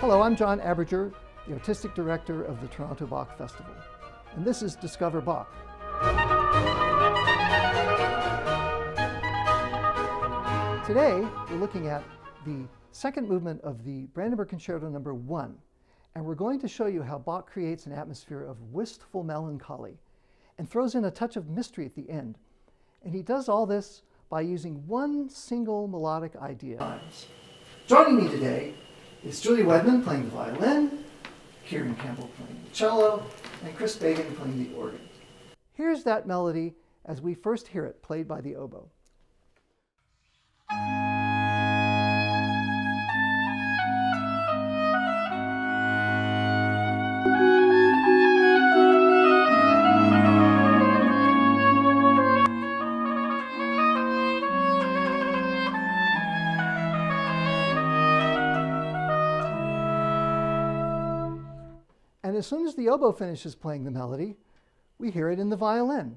Hello, I'm John Aberger, the Artistic Director of the Toronto Bach Festival, and this is Discover Bach. Today, we're looking at the second movement of the Brandenburg Concerto No. 1, and we're going to show you how Bach creates an atmosphere of wistful melancholy and throws in a touch of mystery at the end. And he does all this by using one single melodic idea. Joining me today is Julie Wedman playing the violin, Kieran Campbell playing the cello, and Chris Bagan playing the organ. Here's that melody as we first hear it played by the oboe. And as soon as the oboe finishes playing the melody, we hear it in the violin.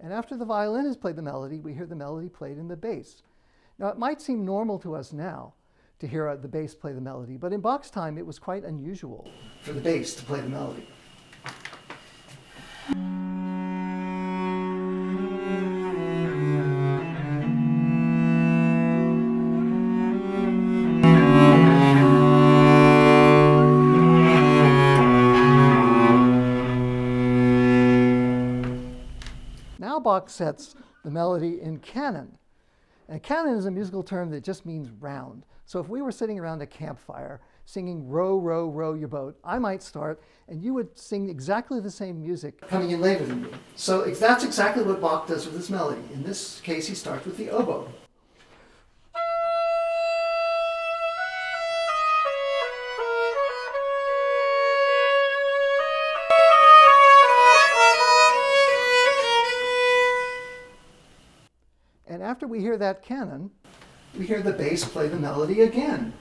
And after the violin has played the melody, we hear the melody played in the bass. Now, it might seem normal to us now to hear the bass play the melody, but in Bach's time, it was quite unusual for the bass to play the melody. Now Bach sets the melody in canon. And canon is a musical term that just means round. So if we were sitting around a campfire singing row, row, row your boat, I might start and you would sing exactly the same music coming in later than me. So that's exactly what Bach does with this melody. In this case, he starts with the oboe. And after we hear that canon, we hear the bass play the melody again.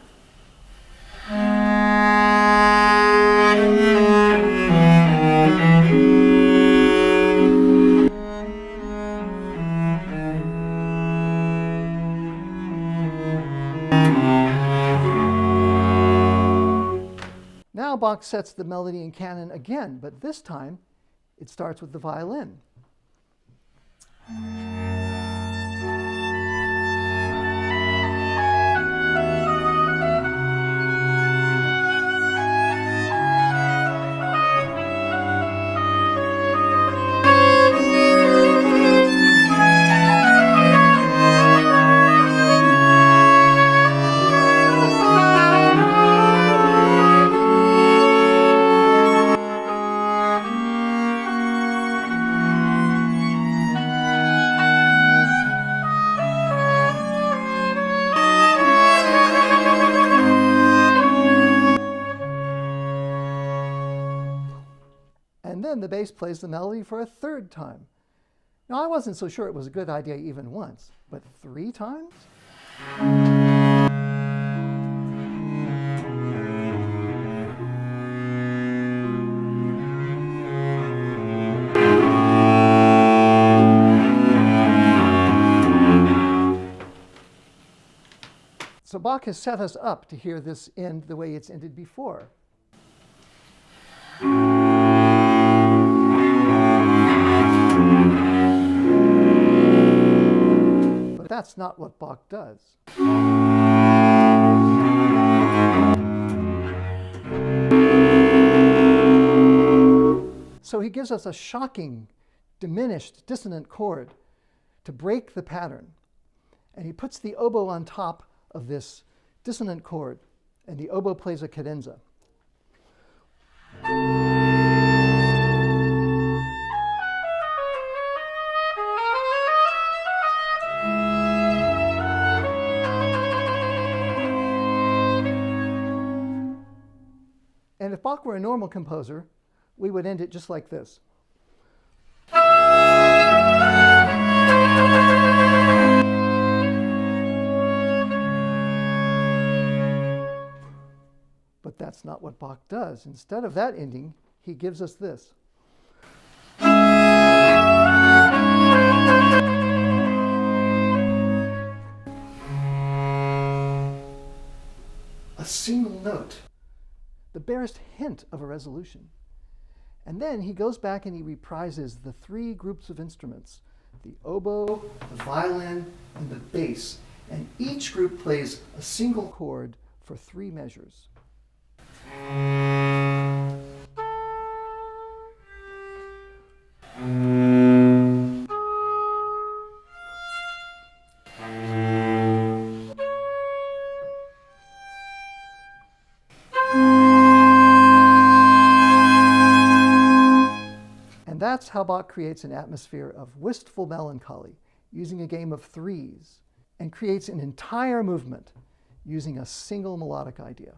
Now Bach sets the melody in canon again, but this time it starts with the violin. And then the bass plays the melody for a third time. Now, I wasn't so sure it was a good idea even once, but 3 times? So Bach has set us up to hear this end the way it's ended before. But that's not what Bach does. So he gives us a shocking, diminished, dissonant chord to break the pattern. And he puts the oboe on top of this dissonant chord, and the oboe plays a cadenza. And if Bach were a normal composer, we would end it just like this. But But that's not what Bach does. Instead of that ending, he gives us this. A single note, the barest hint of a resolution. And then he goes back and he reprises the three groups of instruments, the oboe, the violin, and the bass. And each group plays a single chord for 3 measures. And that's how Bach creates an atmosphere of wistful melancholy, using a game of 3s, and creates an entire movement using a single melodic idea.